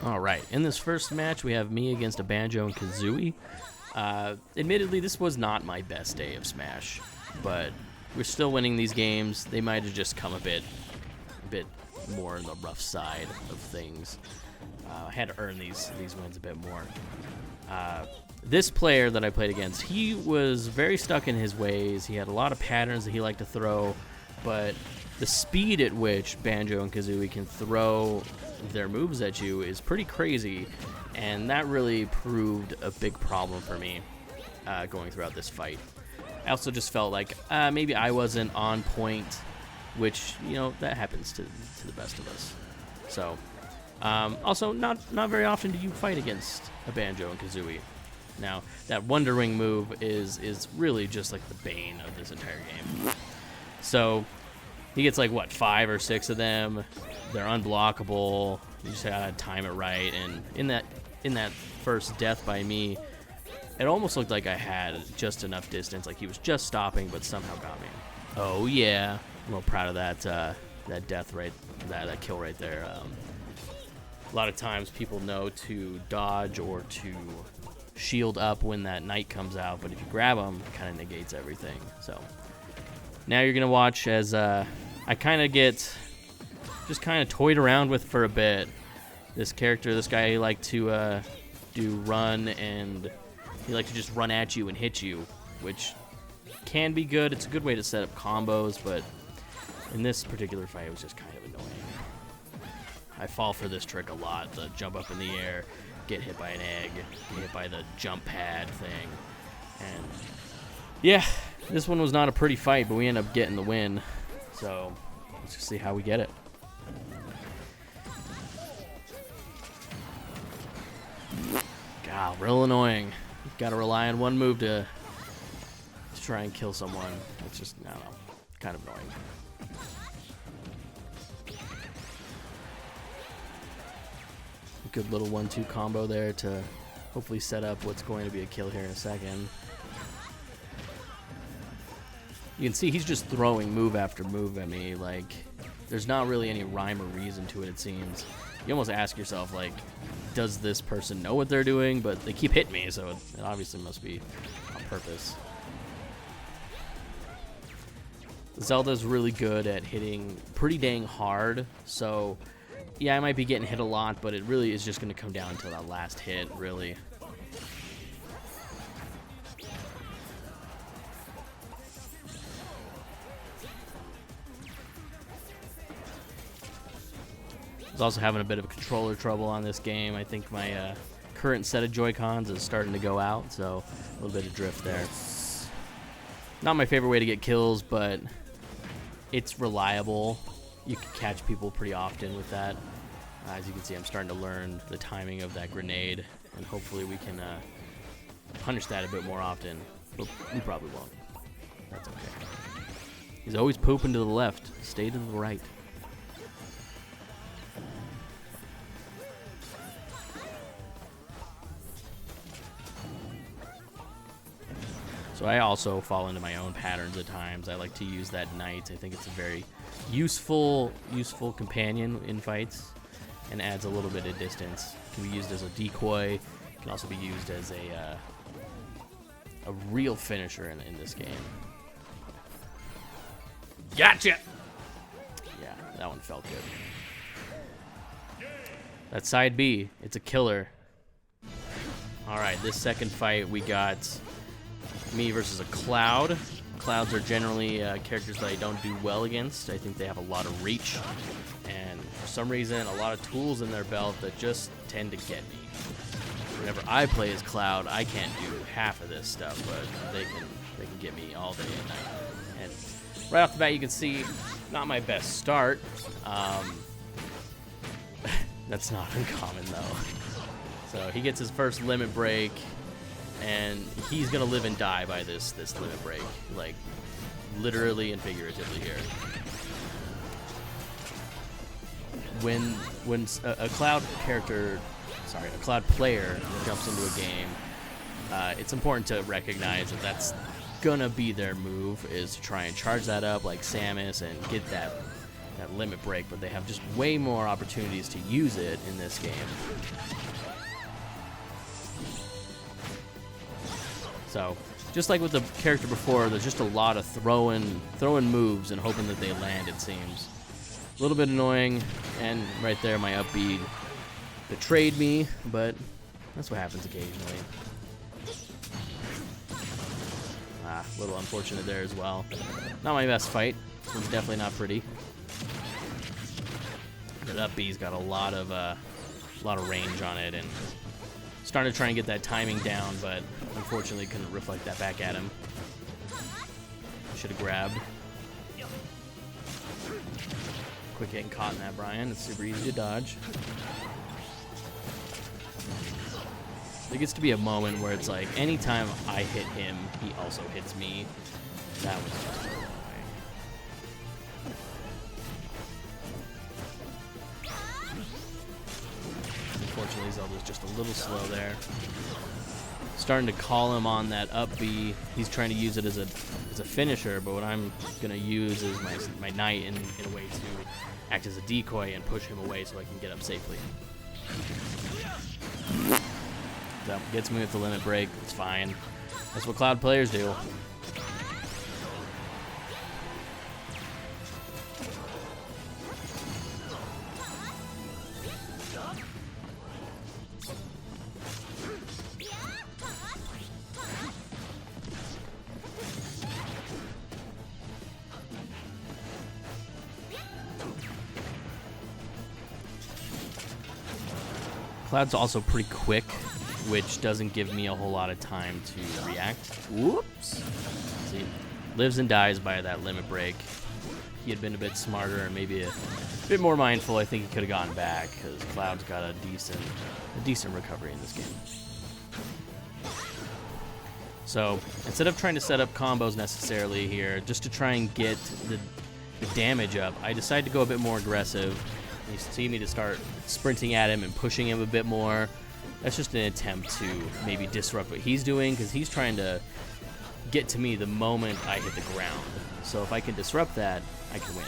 All right, in this first match, we have me against a Banjo and Kazooie. Admittedly, this was not my best day of Smash, but we're still winning these games. They might have just come a bit more on the rough side of things. I had to earn these wins a bit more. This player that I played against, he was very stuck in his ways. He had a lot of patterns that he liked to throw, but the speed at which Banjo and Kazooie can throw their moves at you is pretty crazy, and that really proved a big problem for me going throughout this fight. I also just felt like maybe I wasn't on point, which, you know, that happens to the best of us. So, also, not very often do you fight against a Banjo and Kazooie. Now, that Wonder Wing move is really just like the bane of this entire game. So, he gets like, what, 5 or 6 of them. They're unblockable. You just gotta time it right. And in that first death by me, it almost looked like I had just enough distance. Like he was just stopping, but somehow got me. Oh yeah, I'm a little proud of that death right, that kill right there. A lot of times people know to dodge or to shield up when that knight comes out, but if you grab them, it kind of negates everything. So now you're gonna watch as I kind of get just kind of toyed around with for a bit. This character, this guy, he liked to do run, and he liked to just run at you and hit you, which can be good. It's a good way to set up combos, but in this particular fight, it was just kind of annoying. I fall for this trick a lot, the jump up in the air, get hit by an egg, get hit by the jump pad thing. And yeah, this one was not a pretty fight, but we ended up getting the win. So let's just see how we get it. God, real annoying. You've got to rely on one move to try and kill someone. It's just, I don't know, kind of annoying. Good little 1-2 combo there to hopefully set up what's going to be a kill here in a second. You can see he's just throwing move after move at me. Like, there's not really any rhyme or reason to it, it seems. You almost ask yourself, like, does this person know what they're doing? But they keep hitting me, so it obviously must be on purpose. Zelda's really good at hitting pretty dang hard, so yeah, I might be getting hit a lot, but it really is just going to come down to that last hit, really. I was also having a bit of controller trouble on this game. I think my current set of Joy-Cons is starting to go out, so a little bit of drift there. Not my favorite way to get kills, but it's reliable. You can catch people pretty often with that. As you can see, I'm starting to learn the timing of that grenade, and hopefully we can punish that a bit more often. But we probably won't. That's okay. He's always pooping to the left. Stay to the right. So I also fall into my own patterns at times. I like to use that knight. I think it's a very useful companion in fights, and adds a little bit of distance. It can be used as a decoy. It can also be used as a real finisher in this game. Gotcha! Yeah, that one felt good. That's side B. It's a killer. All right, this second fight we got me versus a Cloud. Clouds are generally characters that I don't do well against. I think they have a lot of reach, and for some reason, a lot of tools in their belt that just tend to get me. Whenever I play as Cloud, I can't do half of this stuff, but they can get me all day and night. And right off the bat, you can see not my best start. That's not uncommon though. So he gets his first limit break, and he's gonna live and die by this limit break, like literally and figuratively here. When a Cloud player jumps into a game, it's important to recognize that that's gonna be their move, is to try and charge that up like Samus and get that limit break, but they have just way more opportunities to use it in this game. So, just like with the character before, there's just a lot of throwing moves and hoping that they land, it seems. A little bit annoying, and right there my up B betrayed me, but that's what happens occasionally. A little unfortunate there as well. Not my best fight. This one's definitely not pretty. That up B's got a lot of range on it, and starting to try and get that timing down, but unfortunately couldn't reflect that back at him. Should have grabbed. Quick getting caught in that, Brian. It's super easy to dodge. There gets to be a moment where it's like, anytime I hit him, he also hits me. That was just annoying. Unfortunately, Zelda's just a little slow there. Starting to call him on that up B. He's trying to use it as a finisher, but what I'm gonna use is my knight in a way to act as a decoy and push him away so I can get up safely. That gets me with the limit break. It's fine. That's what Cloud players do. Cloud's also pretty quick, which doesn't give me a whole lot of time to react. Whoops. See, lives and dies by that limit break. He had been a bit smarter and maybe a bit more mindful. I think he could have gotten back, because Cloud's got a decent recovery in this game. So instead of trying to set up combos necessarily here, just to try and get the damage up, I decided to go a bit more aggressive. You see me to start sprinting at him and pushing him a bit more. That's just an attempt to maybe disrupt what he's doing, because he's trying to get to me the moment I hit the ground. So if I can disrupt that, I can win.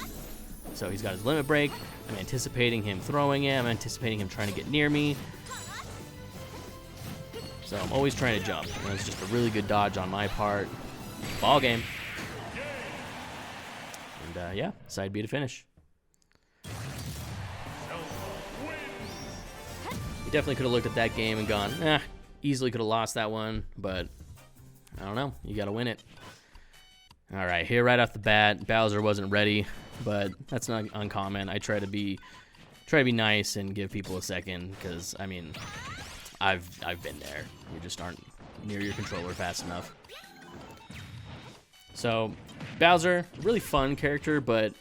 So he's got his limit break. I'm anticipating him throwing it. I'm anticipating him trying to get near me. So I'm always trying to jump. And it's just a really good dodge on my part. Ball game. And yeah, side B to finish. Definitely could have looked at that game and gone, easily could have lost that one, but I don't know. You got to win it. All right, here right off the bat, Bowser wasn't ready, but that's not uncommon. I try to be nice and give people a second, because I mean, I've been there. You just aren't near your controller fast enough. So Bowser, really fun character, but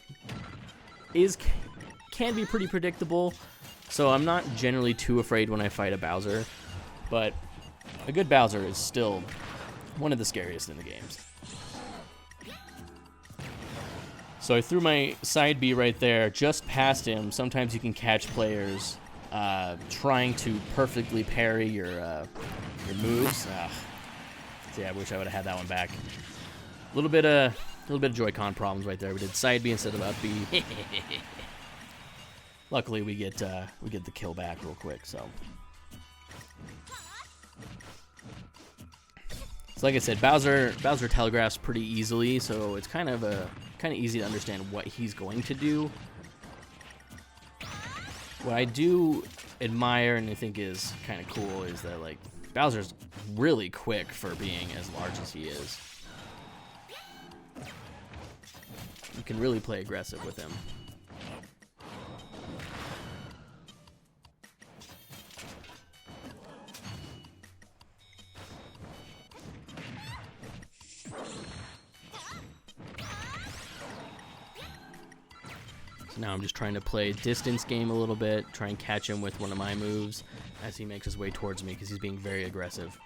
can be pretty predictable. So I'm not generally too afraid when I fight a Bowser, but a good Bowser is still one of the scariest in the games. So I threw my side B right there, just past him. Sometimes you can catch players trying to perfectly parry your moves. See, I wish I would have had that one back. A little bit of Joy-Con problems right there. We did side B instead of up B. Luckily, we get the kill back real quick. So like I said, Bowser telegraphs pretty easily, so it's kind of easy to understand what he's going to do. What I do admire and I think is kind of cool is that, like, Bowser's really quick for being as large as he is. You can really play aggressive with him. So now I'm just trying to play distance game a little bit, try and catch him with one of my moves as he makes his way towards me, because he's being very aggressive.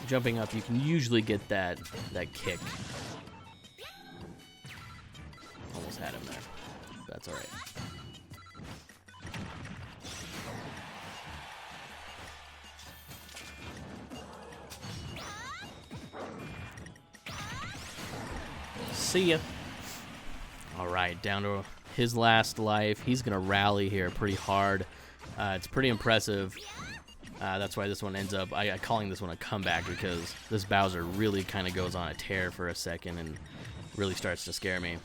Jumping up, you can usually get that kick. Almost had him there. That's all right. See ya. All right, down to his last life. He's going to rally here pretty hard. It's pretty impressive. That's why this one ends up, I calling this one a comeback, because this Bowser really kind of goes on a tear for a second and really starts to scare me.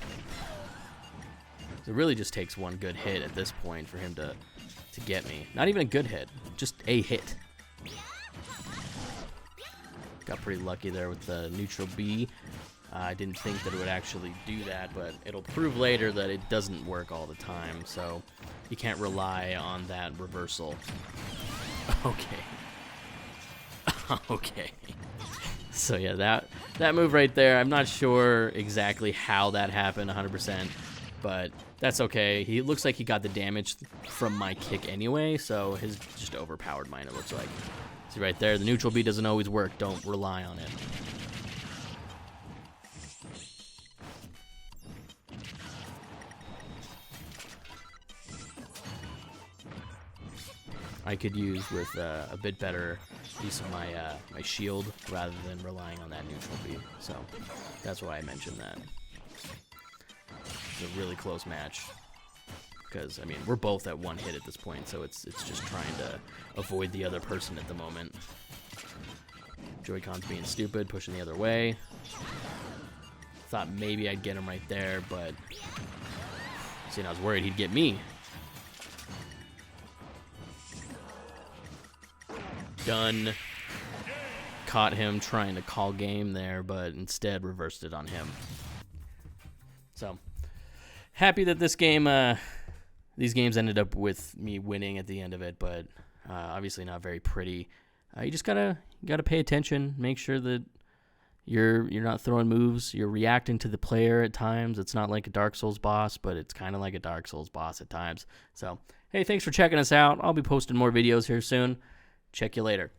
So it really just takes one good hit at this point for him to get me. Not even a good hit, just a hit. Got pretty lucky there with the neutral B. I didn't think that it would actually do that, but it'll prove later that it doesn't work all the time, so you can't rely on that reversal. Okay. Okay. So yeah, that move right there, I'm not sure exactly how that happened 100%, but that's okay. He looks like he got the damage from my kick anyway, so his just overpowered mine, it looks like. See right there, the neutral B doesn't always work. Don't rely on it. I could use with a bit better use of my my shield rather than relying on that neutral B. So that's why I mentioned that. It's a really close match because I mean we're both at one hit at this point, so it's just trying to avoid the other person at the moment. Joy-Con's being stupid, pushing the other way. Thought maybe I'd get him right there, but see, I was worried he'd get me. Done. Caught him trying to call game there, but instead reversed it on him. So, happy that this game, these games ended up with me winning at the end of it, but obviously not very pretty. You just gotta pay attention, make sure that you're not throwing moves, you're reacting to the player at times. It's not like a Dark Souls boss, but it's kind of like a Dark Souls boss at times. So, hey, thanks for checking us out. I'll be posting more videos here soon. Check you later.